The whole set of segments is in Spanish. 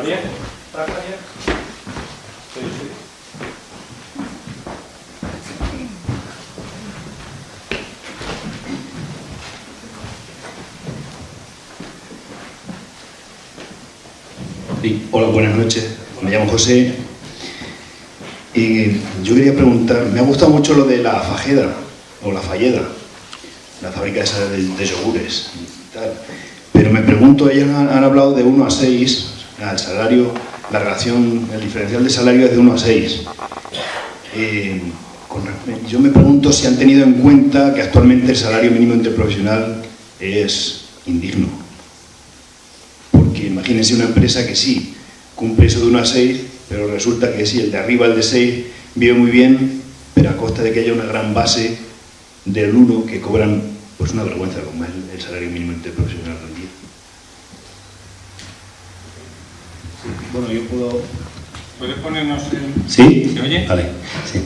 bien? ¿Trabaja bien? Sí. Sí, hola, buenas noches. Me llamo José y yo quería preguntar, me ha gustado mucho lo de la Fageda o la Falleda, la fábrica esa de yogures y tal. Pero me pregunto, ellos han hablado de 1 a 6, el salario, la relación, el diferencial de salario es de 1 a 6. Yo me pregunto si han tenido en cuenta que actualmente el salario mínimo interprofesional es indigno. Porque imagínense una empresa que sí, cumple eso de 1 a 6, pero resulta que sí, el de arriba, el de 6, vive muy bien, pero a costa de que haya una gran base del 1 que cobran, pues una vergüenza como es el salario mínimo interprofesional del día. Bueno, yo puedo... ¿Puedes ponernos el... ¿Sí? ¿Se oye? Vale, sí.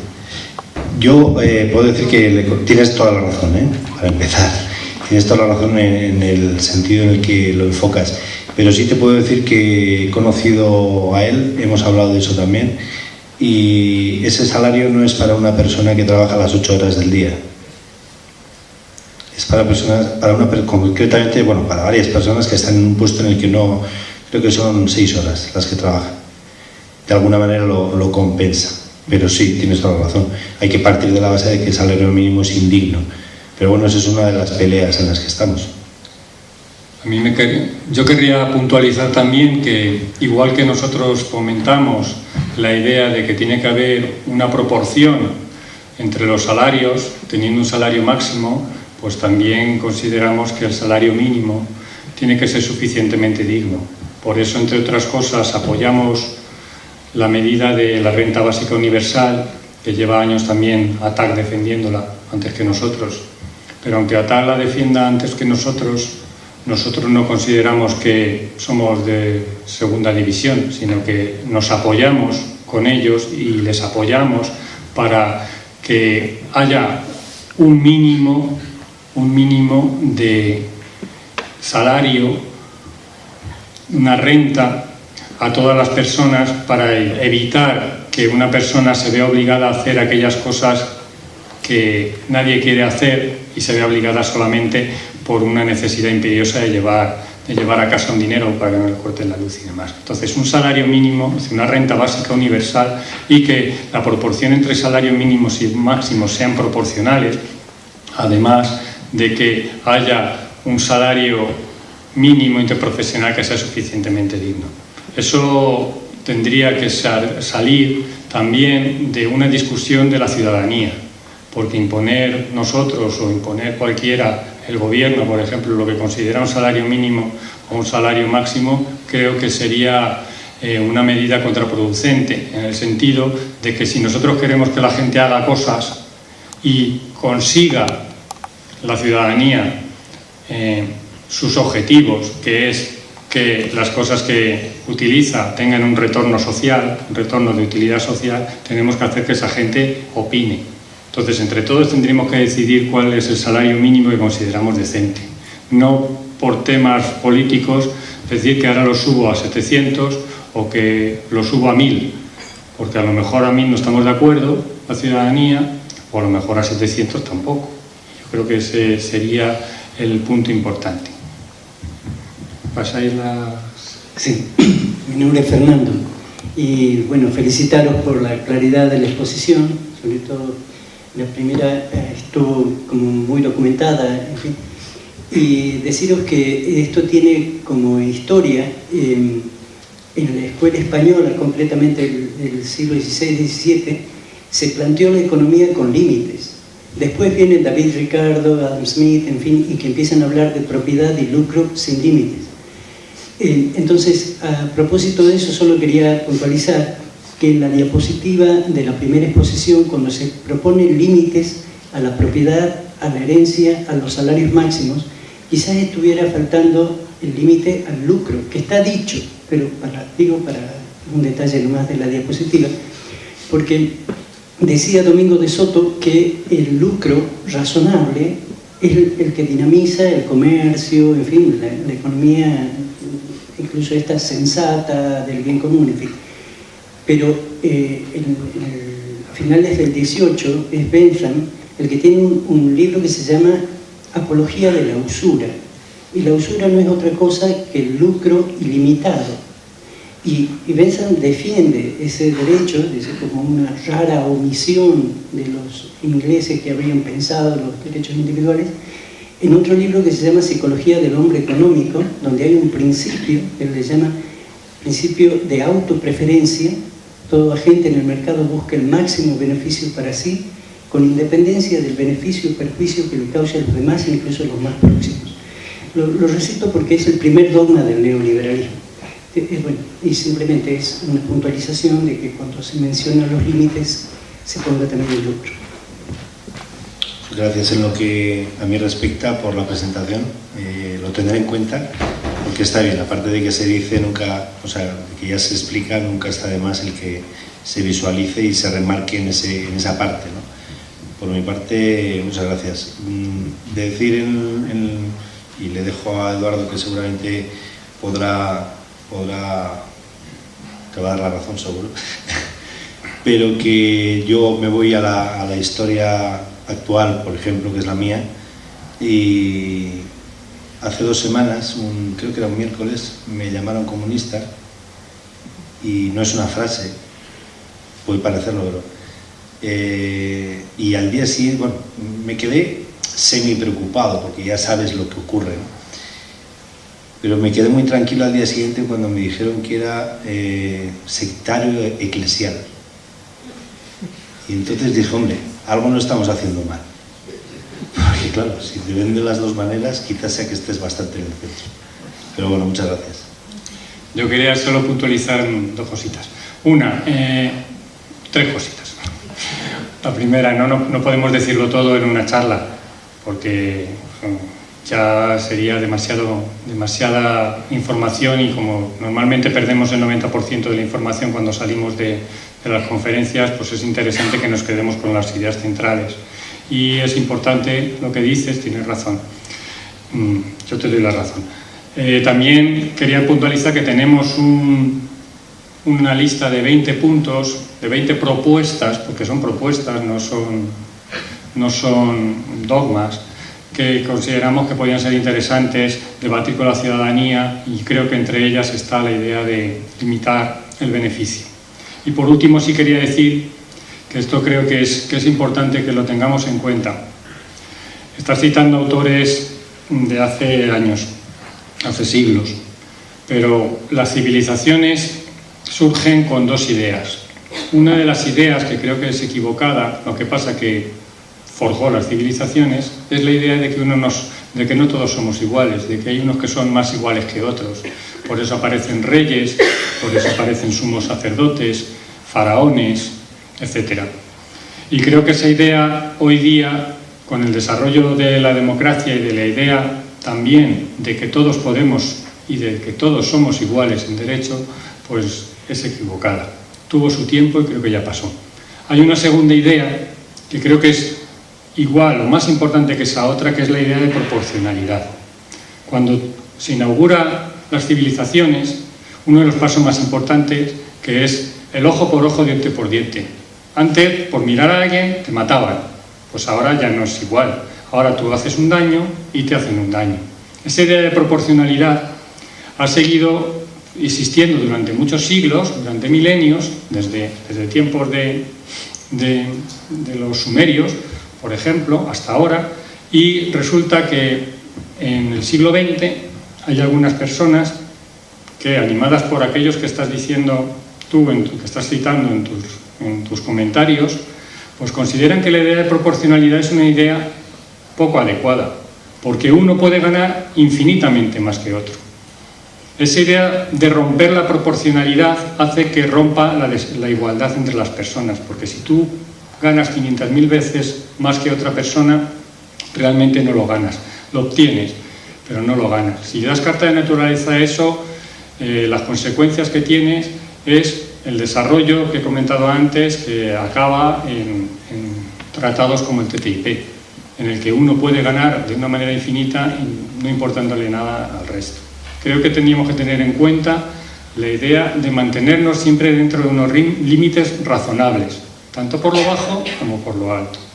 Yo puedo decir que tienes toda la razón, para empezar. Tienes toda la razón en el sentido en el que lo enfocas. Pero sí te puedo decir que he conocido a él, hemos hablado de eso también, y ese salario no es para una persona que trabaja las 8 horas del día. Es para personas, concretamente, bueno, para varias personas que están en un puesto en el que no, creo que son 6 horas las que trabajan. De alguna manera lo compensa. Pero sí, tienes toda la razón. Hay que partir de la base de que el salario mínimo es indigno. Pero bueno, esa es una de las peleas en las que estamos. Yo querría puntualizar también que, igual que nosotros fomentamos la idea de que tiene que haber una proporción entre los salarios, teniendo un salario máximo, pues también consideramos que el salario mínimo tiene que ser suficientemente digno. Por eso, entre otras cosas, apoyamos la medida de la renta básica universal, que lleva años también ATAC defendiéndola antes que nosotros. Pero aunque ATAC la defienda antes que nosotros no consideramos que somos de segunda división, sino que nos apoyamos con ellos y les apoyamos para que haya un mínimo de salario, una renta a todas las personas para evitar que una persona se vea obligada a hacer aquellas cosas que nadie quiere hacer y se vea obligada solamente por una necesidad imperiosa de llevar a casa un dinero para que no le corten la luz y demás. Entonces, un salario mínimo, una renta básica universal, y que la proporción entre salarios mínimos y máximos sean proporcionales, además de que haya un salario mínimo interprofesional que sea suficientemente digno. Eso tendría que salir también de una discusión de la ciudadanía, porque imponer nosotros o imponer cualquiera, el gobierno, por ejemplo, lo que considera un salario mínimo o un salario máximo, creo que sería una medida contraproducente, en el sentido de que si nosotros queremos que la gente haga cosas y consiga la ciudadanía sus objetivos, que es que las cosas que utiliza tengan un retorno social, un retorno de utilidad social, tenemos que hacer que esa gente opine. Entonces, entre todos tendríamos que decidir cuál es el salario mínimo que consideramos decente. No por temas políticos, decir que ahora lo subo a 700 o que lo subo a 1000, porque a lo mejor a 1000 no estamos de acuerdo, la ciudadanía, o a lo mejor a 700 tampoco. Yo creo que ese sería el punto importante. ¿Pasáis las...? Sí, mi nombre es Fernando y bueno, felicitaros por la claridad de la exposición, sobre todo la primera estuvo como muy documentada, en fin, y deciros que esto tiene como historia en la escuela española, concretamente del siglo XVI-XVII, se planteó la economía con límites. Después viene David Ricardo, Adam Smith, en fin, y que empiezan a hablar de propiedad y lucro sin límites. Entonces, a propósito de eso, solo quería puntualizar que en la diapositiva de la primera exposición, cuando se proponen límites a la propiedad, a la herencia, a los salarios máximos, quizás estuviera faltando el límite al lucro, que está dicho, pero para un detalle nomás de la diapositiva, porque decía Domingo de Soto que el lucro razonable es el que dinamiza el comercio, en fin, la economía incluso esta sensata del bien común, en fin. Pero a finales del 18 es Bentham el que tiene un libro que se llama Apología de la usura. Y la usura no es otra cosa que el lucro ilimitado. Y Bentham defiende ese derecho, dice, como una rara omisión de los ingleses que habrían pensado los derechos individuales, en otro libro que se llama Psicología del hombre económico, donde hay un principio, que él le llama principio de autopreferencia. Todo agente en el mercado busca el máximo beneficio para sí, con independencia del beneficio o perjuicio que le cause a los demás, incluso a los más próximos. Lo recito porque es el primer dogma del neoliberalismo. Bueno, y simplemente es una puntualización de que cuando se mencionan los límites se ponga también el lucro. Gracias en lo que a mí respecta por la presentación, lo tendré en cuenta porque está bien, aparte de que se dice nunca, o sea, que ya se explica, nunca está de más el que se visualice y se remarque en esa parte, ¿no? Por mi parte, muchas gracias. De decir, y le dejo a Eduardo que seguramente te va a dar la razón seguro, pero que yo me voy a la historia actual, por ejemplo, que es la mía, y hace 2 semanas, creo que era un miércoles, me llamaron comunista, y no es una frase, puede parecerlo, pero y al día siguiente, bueno, me quedé semi preocupado porque ya sabes lo que ocurre, ¿no? Pero me quedé muy tranquilo al día siguiente cuando me dijeron que era sectario eclesial. Y entonces dije, hombre, algo no estamos haciendo mal. Porque claro, si te ven de las 2 maneras, quizás sea que estés bastante en el centro. Pero bueno, muchas gracias. Yo quería solo puntualizar 2 cositas. Una, 3 cositas. La primera, no podemos decirlo todo en una charla, porque ya sería demasiada información, y como normalmente perdemos el 90% de la información cuando salimos de las conferencias, pues es interesante que nos quedemos con las ideas centrales. Y es importante lo que dices, tienes razón. Yo te doy la razón. También quería puntualizar que tenemos una lista de 20 puntos, de 20 propuestas, porque son propuestas, no son dogmas, que consideramos que podrían ser interesantes debatir con la ciudadanía, y creo que entre ellas está la idea de limitar el beneficio. Y por último sí quería decir que esto creo que es importante que lo tengamos en cuenta. Estás citando autores de hace años, hace siglos, pero las civilizaciones surgen con 2 ideas. Una de las ideas, que creo que es equivocada, lo que pasa que forjó las civilizaciones, es la idea de que no todos somos iguales, de que hay unos que son más iguales que otros. Por eso aparecen reyes, por eso aparecen sumos sacerdotes, faraones, etc. Y creo que esa idea hoy día, con el desarrollo de la democracia y de la idea también de que todos podemos y de que todos somos iguales en derecho, pues es equivocada. Tuvo su tiempo y creo que ya pasó. Hay una segunda idea que creo que es igual o más importante que esa otra, que es la idea de proporcionalidad. Cuando se inaugura las civilizaciones, uno de los pasos más importantes, que es el ojo por ojo, diente por diente. Antes, por mirar a alguien, te mataban. Pues ahora ya no es igual. Ahora tú haces un daño y te hacen un daño. Esa idea de proporcionalidad ha seguido existiendo durante muchos siglos, durante milenios, desde tiempos de los sumerios, por ejemplo, hasta ahora, y resulta que en el siglo XX hay algunas personas que, animadas por aquellos que estás diciendo tú, que estás citando en tus comentarios, pues consideran que la idea de proporcionalidad es una idea poco adecuada, porque uno puede ganar infinitamente más que otro. Esa idea de romper la proporcionalidad hace que rompa la igualdad entre las personas, porque si tú ganas 500.000 veces más que otra persona, realmente no lo ganas. Lo obtienes, pero no lo ganas. Si le das carta de naturaleza a eso, las consecuencias que tienes es el desarrollo que he comentado antes, que acaba en tratados como el TTIP, en el que uno puede ganar de una manera infinita y no importándole nada al resto. creo que tendríamos que tener en cuenta la idea de mantenernos siempre dentro de unos límites razonables, tanto por lo bajo como por lo alto.